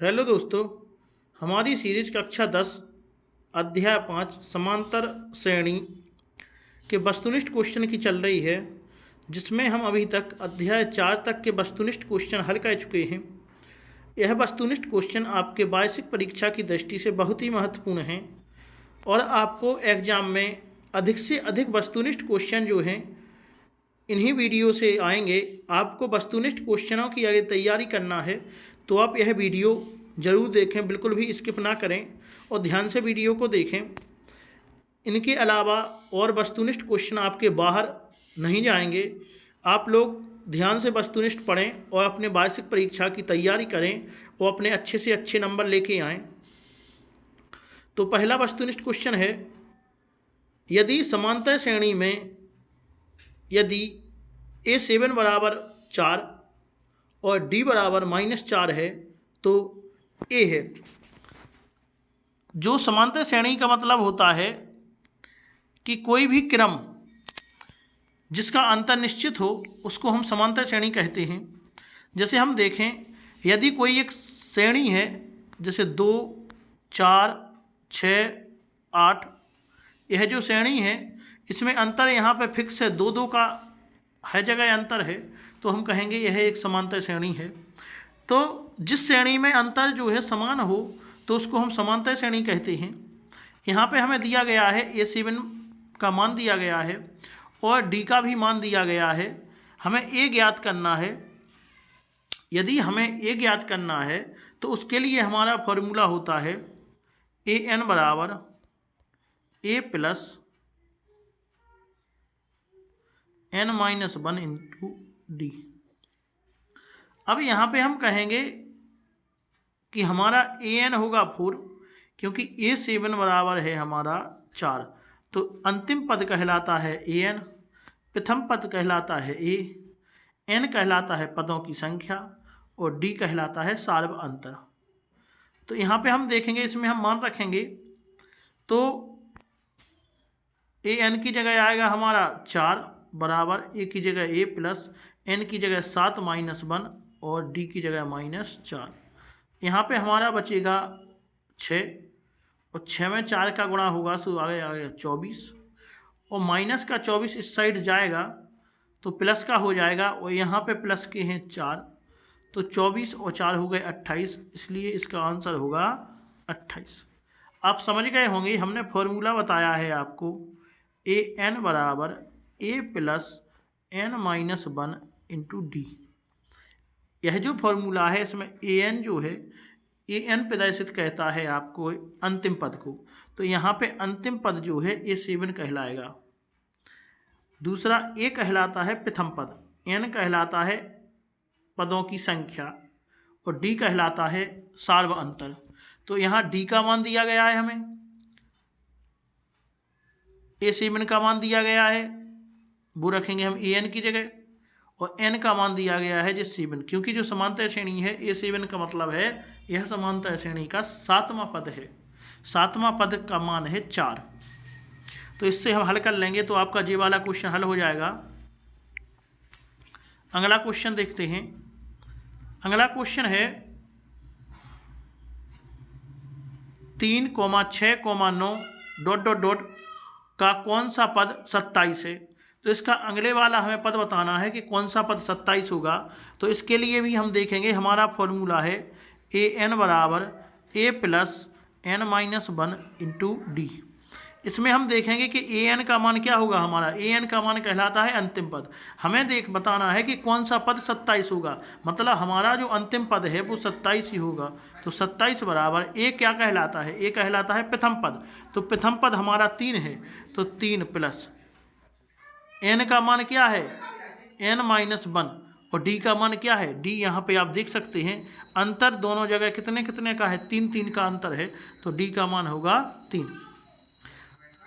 Hello दोस्तों, हमारी series कक्षा 10 अध्याय 5 समांतर श्रेणी के वस्तुनिष्ठ क्वेश्चन की चल रही है, जिसमें हम अभी तक अध्याय 4 तक के वस्तुनिष्ठ क्वेश्चन हल कर चुके हैं। यह वस्तुनिष्ठ क्वेश्चन आपके वार्षिक परीक्षा की दृष्टि से बहुत ही महत्वपूर्ण हैं और आपको एग्जाम में अधिक से अधिक वस्तुनिष्ठ क्वेश्चन जो हैं इन्हीं वीडियो से आएंगे। आपको वस्तुनिष्ठ क्वेश्चनों की अगर तैयारी करना है तो आप यह वीडियो ज़रूर देखें, बिल्कुल भी स्किप ना करें और ध्यान से वीडियो को देखें। इनके अलावा और वस्तुनिष्ठ क्वेश्चन आपके बाहर नहीं जाएंगे। आप लोग ध्यान से वस्तुनिष्ठ पढ़ें और अपने वार्षिक परीक्षा की तैयारी करें और अपने अच्छे से अच्छे नंबर लेके आएँ। तो पहला वस्तुनिष्ठ क्वेश्चन है, यदि समांतर श्रेणी में यदि A7 बराबर 4 और D बराबर -4 है तो A है। जो समांतर श्रेणी का मतलब होता है कि कोई भी क्रम जिसका अंतर निश्चित हो उसको हम समांतर श्रेणी कहते हैं। जैसे हम देखें, यदि कोई एक श्रेणी है जैसे 2, 4, 6, 8, यह जो श्रेणी है इसमें अंतर यहाँ पे फिक्स है, 2-2 का हर जगह अंतर है, तो हम कहेंगे यह एक समांतर श्रेणी है। तो जिस श्रेणी में अंतर जो है समान हो तो उसको हम समांतर श्रेणी कहते हैं। यहाँ पे हमें दिया गया है A7 का मान दिया गया है और D का भी मान दिया गया है। हमें A ज्ञात करना है। यदि हमें A ज्ञात करना है तो उसके लिए हमारा फॉर्मूला होता है AN बराबर A plus n-1 into D। अब यहाँ पे हम कहेंगे कि हमारा AN होगा 4, क्योंकि A7 बराबर है हमारा 4, तो अंतिम पद कहलाता है AN, प्रथम पद कहलाता है A, N कहलाता है पदों की संख्या और D कहलाता है सार्व अंतर। तो यहाँ पे हम देखेंगे, इसमें हम मान रखेंगे तो AN की जगह आएगा हमारा 4 बराबर A की जगह A प्लस N की जगह 7 -1 और D की जगह -4। यहाँ पे हमारा बचेगा 6 और 6 में 4 का गुणा होगा तो आगे 24 और माइनस का 24 इस साइड जाएगा तो प्लस का हो जाएगा और यहाँ पे प्लस के हैं 4, तो 24 और 4 हो गए 28, इसलिए इसका आंसर होगा 28। आप समझ गए होंगे, हमने फॉर्मूला बताया है आपको AN बराबर A plus n-1 into D। यह जो फॉर्मूला है इसमें AN जो है, AN प्रदर्शित कहता है आपको अंतिम पद को, तो यहाँ पे अंतिम पद जो है A7 कहलाएगा। दूसरा A कहलाता है प्रथम पद, N कहलाता है पदों की संख्या और D कहलाता है सार्व अंतर। तो यहाँ D का मान दिया गया है, हमें A7 का मान दिया गया है, वो रखेंगे हम AN की जगह, और N का मान दिया गया है जिस 7, क्योंकि जो समांतर श्रेणी है A7 का मतलब है यह समांतर श्रेणी का 7वां पद है। 7वां पद का मान है 4। तो इससे हम हल कर लेंगे तो आपका ये वाला क्वेश्चन हल हो जाएगा। अगला क्वेश्चन देखते हैं। अगला क्वेश्चन है 3, 6, 9 ... का कौन सा पद 27 है। तो इसका अगले वाला हमें पद बताना है कि कौन सा पद 27 होगा। तो इसके लिए भी हम देखेंगे, हमारा फॉर्मूला है AN बराबर A plus n-1 into D। इसमें हम देखेंगे कि AN का मान क्या होगा, हमारा AN का मान कहलाता है अंतिम पद। हमें बताना है कि कौन सा पद 27 होगा, मतलब हमारा जो अंतिम पद है वो 27 ही होगा। तो 27 बराबर A क्या कहलाता है, A कहलाता है प्रथम पद। तो प्रथम पद हमारा 3 है, तो 3 प्लस N का मान क्या है n-1 और D का मान क्या है, D यहाँ पे आप देख सकते हैं अंतर दोनों जगह कितने कितने का है, 3-3 का अंतर है, तो D का मान होगा 3।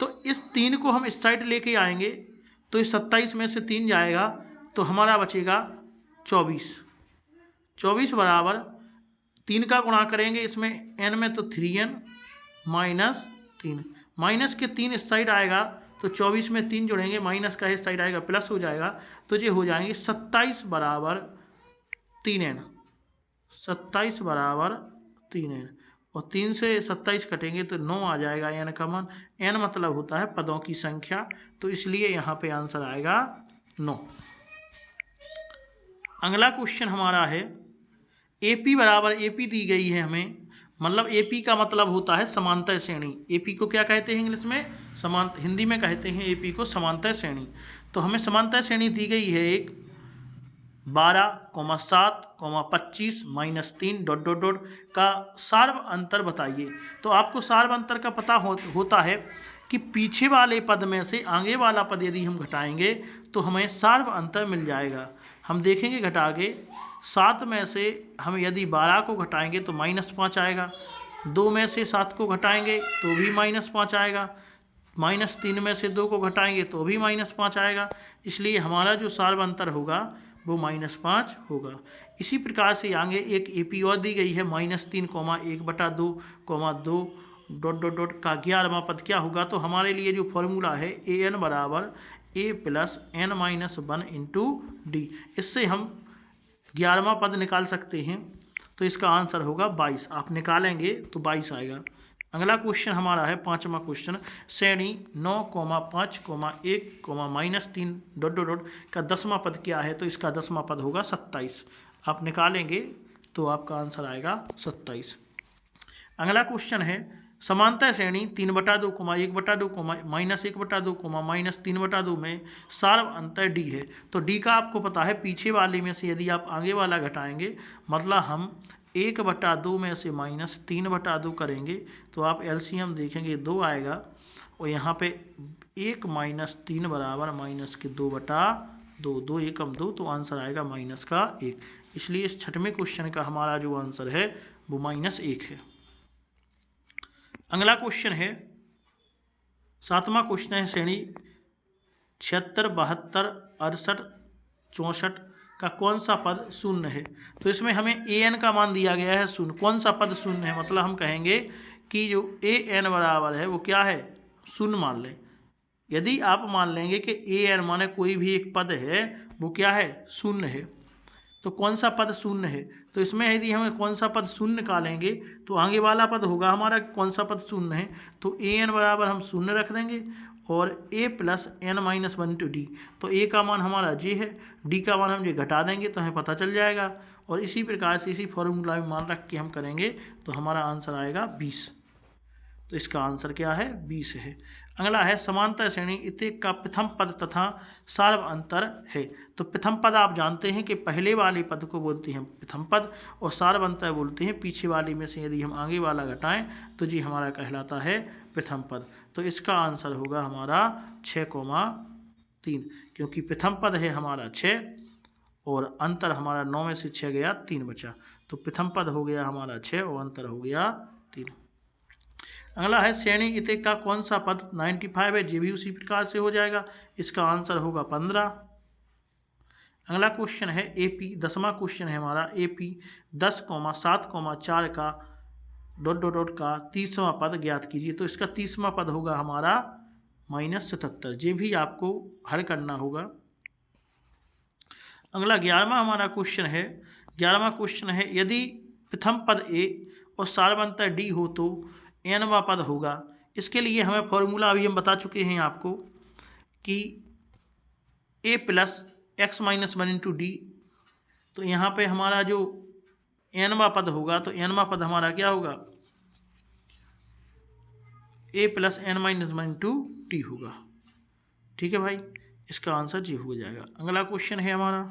तो इस 3 को हम इस साइड लेके आएंगे तो इस 27 में से 3 जाएगा तो हमारा बचेगा 24 बराबर 3 का गुणा करेंगे इसमें n में तो 3n -3, माइनस के 3 इस साइड आएगा तो 24 में 3 जोड़ेंगे, माइनस का इस साइड आएगा प्लस हो जाएगा, तो ये हो जाएंगे 27 बराबर 3n। 27 बराबर 3 n, और 3 से 27 कटेंगे तो 9 आ जाएगा n का मान। n मतलब होता है पदों की संख्या, तो इसलिए यहाँ पे आंसर आएगा 9। अगला क्वेश्चन हमारा है AP बराबर AP दी गई है हमें, मतलब AP का मतलब होता है समांतर श्रेणी। AP को क्या कहते हैं इंग्लिश में? हिंदी में कहते हैं AP को समांतर श्रेणी। तो हमें समांतर श्रेणी दी गई है एक 12, 7, 25 -3 ... का सार्व अंतर बताइए। तो आपको सार्व अंतर का पता होता है कि पीछे वाले पद में से आगे वाला पद यदि हम घटाएंगे तो हमें सार्व अंतर मिल जाएगा। हम देखेंगे घटा के 7 में से हम यदि 12 को घटाएंगे तो -5 आएगा, 2 में से 7 को घटाएंगे तो भी -5 आएगा, -3 में से 2 को घटाएंगे तो भी -5 आएगा। इसलिए हमारा जो सार्व अंतर होगा वो -5 होगा। इसी प्रकार से आगे एक AP और दी गई है -3, 1/2, 2 ... का 11वां पद क्या होगा? तो हमारे लिए जो फॉर्मूला है AN बराबर A + n - 1 × D, इससे हम 11वां पद निकाल सकते हैं। तो इसका आंसर होगा 22। आप निकालेंगे तो 22 आएगा। अगला क्वेश्चन हमारा है 5वां क्वेश्चन, श्रेणी 9, 5, 1, -3 ... का 10वां पद क्या है? तो इसका 10वां पद होगा 27। आप निकालेंगे तो आपका आंसर आएगा 27। अगला क्वेश्चन है समांतर श्रेणी 3/2, 1/2, -1/2, -3/2 में सार्व अंतर D है। तो D का आपको पता है पीछे वाले में से यदि आप आगे वाला घटाएंगे, मतलब हम 1/2 में से -3/2 करेंगे तो आप LCM देखेंगे 2 आएगा, और यहाँ पे 1 - 3 बराबर -2/2, 2 एकम 2, तो आंसर आएगा -1। इसलिए इस 6वें क्वेश्चन का हमारा जो आंसर है वो -1 है। अगला क्वेश्चन है 7वां क्वेश्चन है श्रेणी 76, 72, 68, 64 का कौन सा पद शून्य है? तो इसमें हमें AN का मान दिया गया है शून्य। कौन सा पद शून्य है? मतलब हम कहेंगे कि जो AN बराबर है वो क्या है? शून्य मान लें। यदि आप मान लेंगे कि AN माने कोई भी एक पद है वो क्या है? शून्य है। तो कौन सा पद शून्य है? तो इसमें यदि हमें कौन सा पद शून्य निकालेंगे तो आगे वाला पद होगा हमारा कौन सा पद शून्य है। तो AN बराबर हम शून्य रख देंगे और A + n - 1 × D। तो A का मान हमारा J है, D का मान हम ये घटा देंगे तो हमें पता चल जाएगा। और इसी प्रकार से इसी फॉर्मूला में मान रख के हम करेंगे तो हमारा आंसर आएगा 20। तो इसका आंसर क्या है? 20 है। अगला है समांतर श्रेणी इत्तेक का प्रथम पद तथा सार्व अंतर है। तो प्रथम पद आप जानते हैं कि पहले वाले पद को बोलते हैं प्रथम पद, और सार्व अंतर बोलते हैं पीछे वाले में से यदि हम आगे वाला घटाएं तो जी हमारा कहलाता है प्रथम पद। तो इसका आंसर होगा हमारा 6,3, क्योंकि प्रथम पद है हमारा 6 और अंतर हमारा 9 में से 6 गया 3 बचा। तो प्रथम पद हो गया हमारा 6 और अंतर हो गया 3। अगला है श्रेणी इत्तेक का कौन सा पद 95 है? ये भी उसी प्रकार से हो जाएगा। इसका आंसर होगा 15। अगला क्वेश्चन है AP 10वां क्वेश्चन है हमारा AP 10, 7, 4 का ... का 30वां पद ज्ञात कीजिए। तो इसका 30वां पद होगा हमारा -77। ये भी आपको हल करना होगा। अगला 11वां हमारा क्वेश्चन है। 11वां क्वेश्चन है यदि प्रथम पद A और सार्व अंतर D हो तो nवां पद होगा। इसके लिए हमें फॉर्मूला अभी हम बता चुके हैं आपको कि A + x - 1 × D। तो यहाँ पे हमारा जो nवां पद होगा तो nवां पद हमारा क्या होगा? A + n - 1 × D होगा। ठीक है भाई, इसका आंसर जी हो जाएगा। अगला क्वेश्चन है हमारा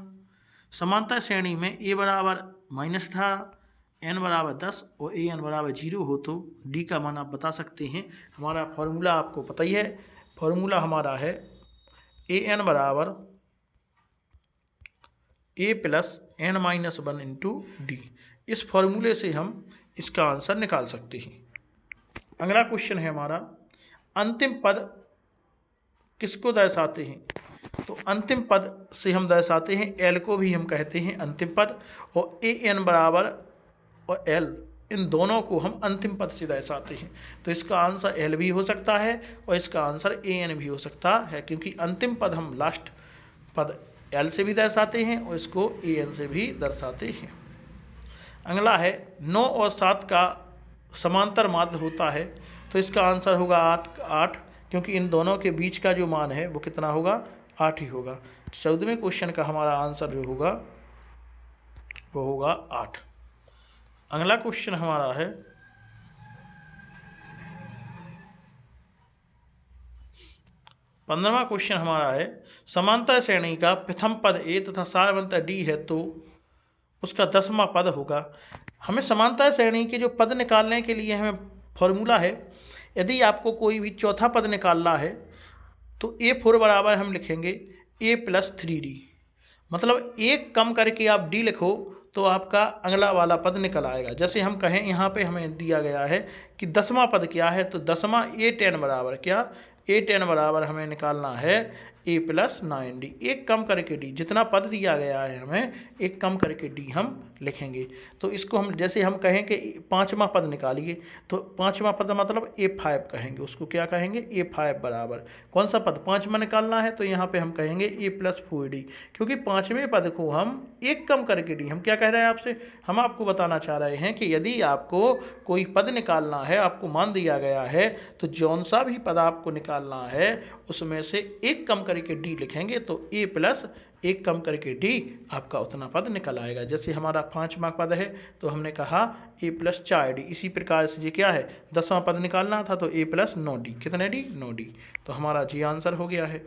समांतर श्रेणी में A बराबर -18, n बराबर 10 और AN बराबर 0 हो तो D का मान आप बता सकते हैं। हमारा फॉर्मूला आपको पता ही है। फॉर्मूला हमारा है AN बराबर A + n - 1 × D। इस फॉर्मूले से हम इसका आंसर निकाल सकते हैं। अगला क्वेश्चन है हमारा अंतिम पद किसको दर्शाते हैं? तो अंतिम पद से हम दर्शाते हैं L को भी हम कहते हैं अंतिम पद, और AN बराबर और L इन दोनों को हम अंतिम पद से दर्शाते हैं। तो इसका आंसर L भी हो सकता है और इसका आंसर AN भी हो सकता है, क्योंकि अंतिम पद हम लास्ट पद L से भी दर्शाते हैं और इसको AN से भी दर्शाते हैं। अगला है 9 और 7 का समांतर माध्य होता है, तो इसका आंसर होगा 8, क्योंकि इन दोनों के बीच का जो मान है वो कितना होगा, 8 ही होगा। 14वें क्वेश्चन का हमारा आंसर जो होगा वो होगा 8। अगला क्वेश्चन हमारा है 15वां क्वेश्चन हमारा है समांतर श्रेणी का प्रथम पद ए तथा सारवंतर डी है तो उसका 10वां पद होगा। हमें समांतर श्रेणी के जो पद निकालने के लिए हमें फॉर्मूला है, यदि आपको कोई भी चौथा पद निकालना है तो A4 बराबर हम लिखेंगे A+3D, मतलब एक कम करके आप D लिखो तो आपका अगला वाला पद निकल आएगा। जैसे हम कहें यहाँ पे हमें दिया गया है कि 10वां पद क्या है, तो 10वां A10 बराबर क्या, A10 बराबर हमें निकालना है A+9D, एक कम करके D, जितना पद दिया गया है हमें एक कम करके D हम लिखेंगे। तो इसको हम जैसे हम कहें कि 5वां पद निकालिए, तो 5वां पद मतलब A5 कहेंगे, उसको क्या कहेंगे, A5 बराबर कौन सा पद 5वां निकालना है, तो यहाँ पे हम कहेंगे A+4D, क्योंकि 5वें पद को हम एक कम करके D, हम क्या कह रहे हैं आपसे, हम आपको बताना चाह रहे हैं कि यदि आपको कोई पद निकालना है, आपको मान दिया गया है, तो जौन सा भी पद आपको निकालना है उसमें से एक कम करके D लिखेंगे तो A प्लस एक कम करके D आपका उतना पद निकल आएगा। जैसे हमारा 5वां पद है तो हमने कहा A+4D, इसी प्रकार से ये क्या है 10वां पद निकालना था तो A+9D, कितने D, 9D, तो हमारा जी आंसर हो गया है।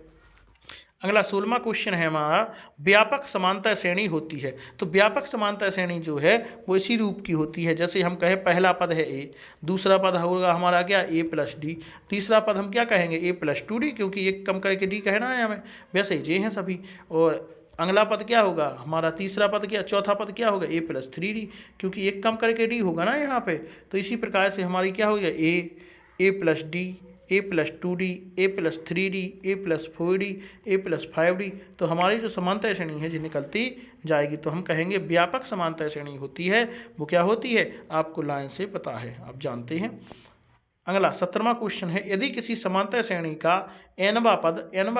अगला 16वां क्वेश्चन है हमारा व्यापक समांतर श्रेणी होती है, तो व्यापक समांतर श्रेणी जो है वो इसी रूप की होती है। जैसे हम कहें पहला पद है A, दूसरा पद होगा हमारा क्या A+D, तीसरा पद हम क्या कहेंगे A+2D, क्योंकि एक कम करके D कहना है हमें, वैसे ये हैं सभी। और अगला पद क्या होगा हमारा, तीसरा पद क्या, चौथा पद क्या होगा A+3D, क्योंकि एक कम करके D होगा ना यहाँ पे। तो इसी प्रकार से हमारी क्या हो गया A+D, A+2D, A+3D, A+4D, A+5D, तो हमारी जो समांतर श्रेणी है जो निकलती जाएगी। तो हम कहेंगे व्यापक समांतर श्रेणी होती है, वो क्या होती है आपको लाइन से पता है, आप जानते हैं। अगला 17वां क्वेश्चन है यदि किसी समांतर श्रेणी का nवां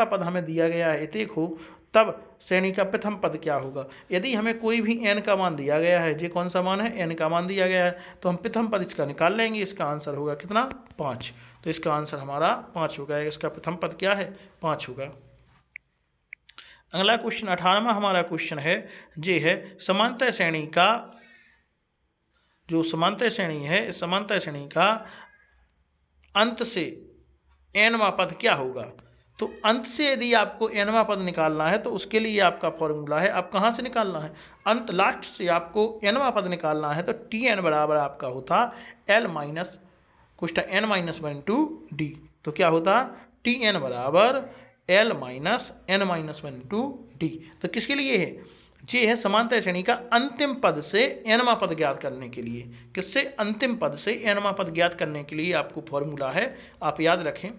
पद हमें दिया गया है एक हो, तब श्रेणी का प्रथम पद क्या होगा। यदि हमें कोई भी n का मान दिया गया है, ये कौन सा मान है, n का मान दिया गया है, तो हम प्रथम पद इसका निकाल लेंगे, इसका आंसर होगा कितना, 5, तो इसका आंसर हमारा 5 होगा, इसका प्रथम पद क्या है 5 होगा। अगला क्वेश्चन 18वां हमारा क्वेश्चन है ये है समांतर श्रेणी का, जो समांतर श्रेणी है इस समांतर श्रेणी का अंत से nवां पद क्या होगा। तो अंत से यदि आपको nवां पद निकालना है तो उसके लिए आपका फॉर्मूला है, आप कहाँ से निकालना है, अंत लास्ट से आपको nवां पद निकालना है, तो Tn बराबर आपका होता L माइनस कुछ n-1/2D, तो क्या होता Tn बराबर L माइनस n-1/2D। तो किसके लिए है, ये है समांतर श्रेणी का अंतिम पद से nवां पद ज्ञात करने के लिए, किससे, अंतिम पद से nवां पद ज्ञात करने के लिए आपको फॉर्मूला है, आप याद रखें।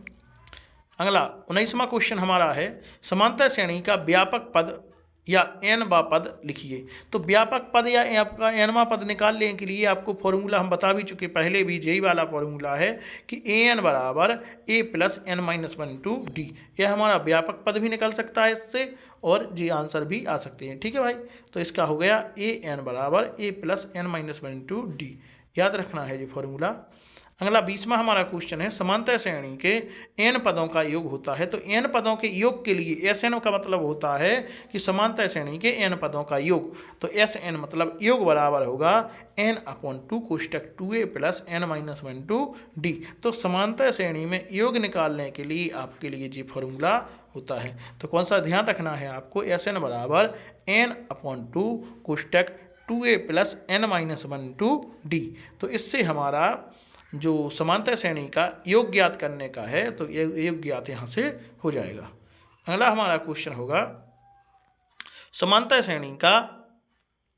अगला 19वां क्वेश्चन हमारा है समांतर श्रेणी का व्यापक पद या nवां पद लिखिए। तो व्यापक पद या आपका nवां पद निकालने के लिए आपको फॉर्मूला हम बता भी चुके पहले भी, यही वाला फॉर्मूला है कि an बराबर A+n-1/2D, यह हमारा व्यापक पद भी निकल सकता है इससे और जी आंसर भी आ सकते हैं, ठीक है भाई। तो इसका हो गया an बराबर A+n-1/2D, याद रखना है ये फॉर्मूला। अगला 20वां हमारा क्वेश्चन है समांतर श्रेणी के n पदों का योग होता है। तो n पदों के योग के लिए Sn का मतलब होता है कि समांतर श्रेणी के n पदों का योग, तो Sn मतलब योग बराबर होगा n/2 कोष्टक 2a + n-1/2d। तो समांतर श्रेणी में योग निकालने के लिए आपके लिए ये फॉर्मूला होता है। तो कौन सा ध्यान रखना है आपको, Sn बराबर n/2 कोष्टक 2a + n-1/2d। तो इससे हमारा जो समांतर श्रेणी का योग ज्ञात करने का है तो ये योग ज्ञात यहाँ से हो जाएगा। अगला हमारा क्वेश्चन होगा समांतर श्रेणी का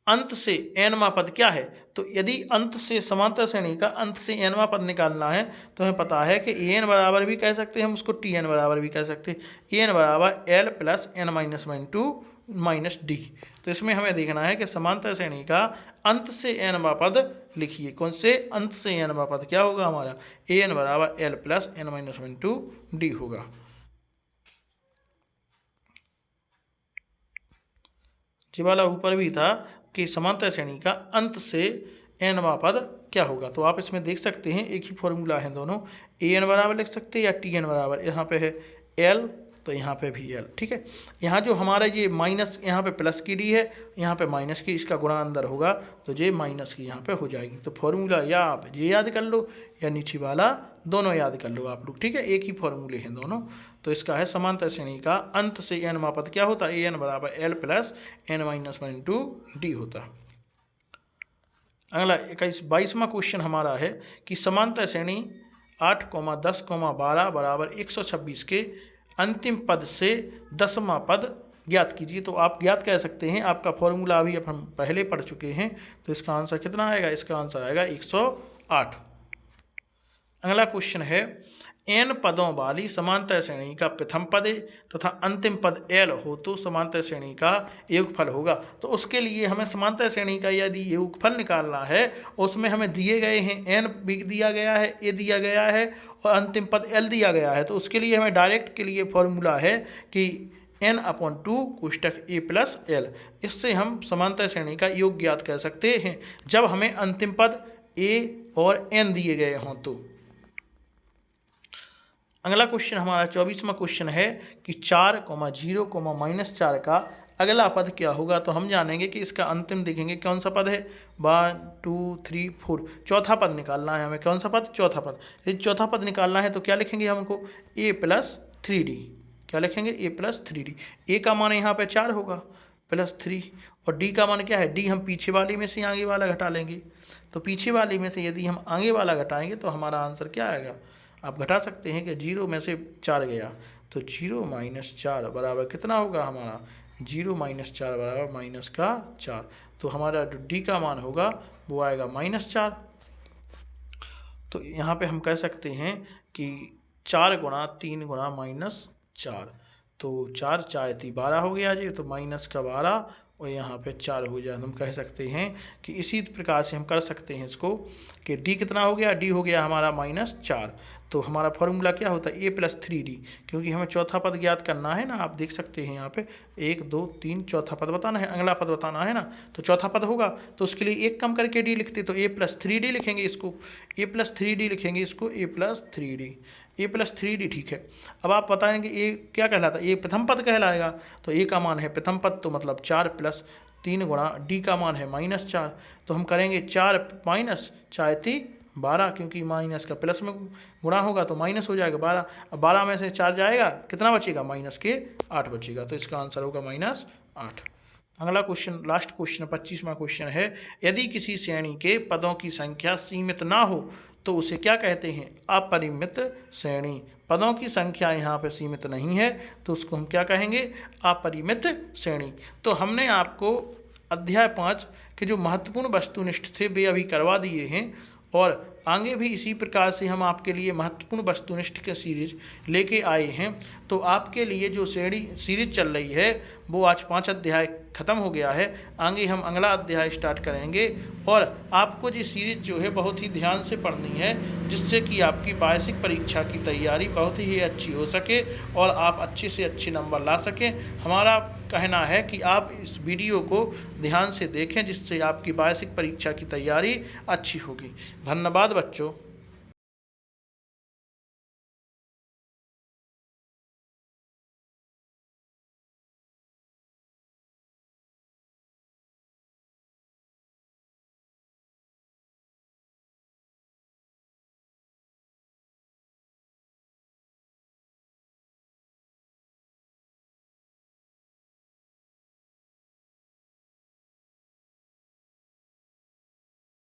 अंत से nवां पद क्या है। तो यदि अंत से समांतर श्रेणी का अंत से nवां पद निकालना है तो हमें पता है कि an बराबर भी कह सकते हैं हम उसको, Tn बराबर भी कह सकते हैं, an बराबर L + n-1/2 -d। तो इसमें हमें देखना है कि समांतर श्रेणी का अंत से nवां पद लिखिए, कौन से, अंत से nवां पद क्या होगा हमारा, an बराबर L + n-1/2d होगा। ये वाला ऊपर भी था कि समांतर श्रेणी का अंत से nवां पद क्या होगा। तो आप इसमें देख सकते हैं एक ही फॉर्मूला है दोनों, an बराबर लिख सकते हैं या tn बराबर, यहाँ पे है l तो यहाँ पे भी l, ठीक है। यहाँ जो हमारा ये माइनस, यहाँ पे प्लस की डी है, यहाँ पे माइनस की, इसका गुणा अंदर होगा तो ये माइनस की यहाँ पे हो जाएगी। तो फॉर्मूला या आप ये याद कर लो या नीचे वाला, दोनों याद कर लो आप लोग, ठीक है। एक ही फॉर्मूले हैं दोनों। तो इसका है समांतर श्रेणी का अंत से nवां पद क्या होता है, an बराबर l plus n-1 into D होता है। अगला 22वां क्वेश्चन हमारा है कि समांतर श्रेणी 8, 10, 12 बराबर 126 के अंतिम पद से 10वां पद ज्ञात कीजिए। तो आप ज्ञात कह सकते हैं, आपका फॉर्मूला अभी अब हम पहले पढ़ चुके हैं। तो इसका आंसर कितना आएगा, इसका आंसर आएगा 108। अगला क्वेश्चन है n पदों वाली समांतर श्रेणी का प्रथम पद तथा अंतिम पद l हो तो समांतर श्रेणी का योगफल होगा। तो उसके लिए हमें समांतर श्रेणी का यदि योगफल निकालना है, उसमें हमें दिए गए हैं n भी दिया गया है, a दिया गया है और अंतिम पद l दिया गया है। तो उसके लिए हमें डायरेक्ट के लिए फॉर्मूला है कि n/2 कोष्टक a प्लस l। इससे हम समांतर श्रेणी का योग ज्ञात कर सकते हैं जब हमें अंतिम पद a और n दिए गए हों। तो अगला क्वेश्चन हमारा 24वां क्वेश्चन है कि 4, 0, -4 का अगला पद क्या होगा। तो हम जानेंगे कि इसका अंतिम देखेंगे कौन सा पद है, 1, 2, 3, 4, चौथा पद निकालना है हमें। कौन सा पद, चौथा पद। यदि चौथा पद निकालना है तो क्या लिखेंगे हमको, a प्लस 3d। क्या लिखेंगे, a प्लस 3d। a का मान यहाँ पे 4 होगा प्लस 3, और d का मान क्या है, d हम पीछे वाले में से आगे वाला घटा लेंगे। तो पीछे वाले में से यदि हम आगे वाला घटाएंगे तो हमारा आंसर क्या आएगा, आप घटा सकते हैं कि 0 में से 4 गया तो 0 - 4 बराबर कितना होगा हमारा, 0 - 4 बराबर -4। तो हमारा जो डी का मान होगा वो आएगा -4। तो यहाँ पे हम कह सकते हैं कि 4 × 3 × -4, तो 4 4 थी 12 हो गया जी, तो माइनस का 12 और यहाँ पे 4 हो जाए। हम कह सकते हैं कि इसी प्रकार से हम कर सकते हैं इसको कि d कितना हो गया, d हो गया हमारा -4। तो हमारा फॉर्मूला क्या होता है, a प्लस 3d, क्योंकि हमें चौथा पद ज्ञात करना है ना। आप देख सकते हैं यहाँ पे 1, 2, 3 चौथा पद बताना है, अगला पद बताना है ना। तो चौथा पद होगा तो उसके लिए एक कम करके d लिखते, तो a प्लस 3d लिखेंगे इसको, a प्लस 3d लिखेंगे इसको, a plus 3d, a plus 3d, ठीक है। अब आप बताएंगे a क्या कहलाता है, a प्रथम पद कहलाएगा। तो a का मान है प्रथम पद, तो मतलब 4 प्लस 3 गुणा d का मान है -4। तो हम करेंगे 4 माइनस 4 थी 12, क्योंकि माइनस का प्लस में गुणा होगा तो माइनस हो जाएगा 12। अब 12 में से 4 जाएगा, कितना बचेगा, -8 बचेगा। तो इसका आंसर होगा -8। अगला क्वेश्चन, लास्ट क्वेश्चन 25वां क्वेश्चन है, यदि किसी श्रेणी के पदों की संख्या सीमित ना हो तो उसे क्या कहते हैं, अपरिमित श्रेणी। पदों की संख्या यहाँ पे सीमित नहीं है तो उसको हम क्या कहेंगे, अपरिमित श्रेणी। तो हमने आपको अध्याय 5 के जो महत्वपूर्ण वस्तुनिष्ठ थे वे अभी करवा दिए हैं, और आगे भी इसी प्रकार से हम आपके लिए महत्वपूर्ण वस्तुनिष्ठ के सीरीज लेके आए हैं। तो आपके लिए जो श्रेणी सीरीज चल रही है वो आज 5 अध्याय ख़त्म हो गया है। आगे हम अगला अध्याय स्टार्ट करेंगे, और आपको ये सीरीज जो है बहुत ही ध्यान से पढ़नी है, जिससे कि आपकी वार्षिक परीक्षा की तैयारी बहुत ही अच्छी हो सके और आप अच्छे से अच्छे नंबर ला सकें। हमारा कहना है कि आप इस वीडियो को ध्यान से देखें, जिससे आपकी वार्षिक परीक्षा की तैयारी अच्छी होगी। धन्यवाद बच्चों।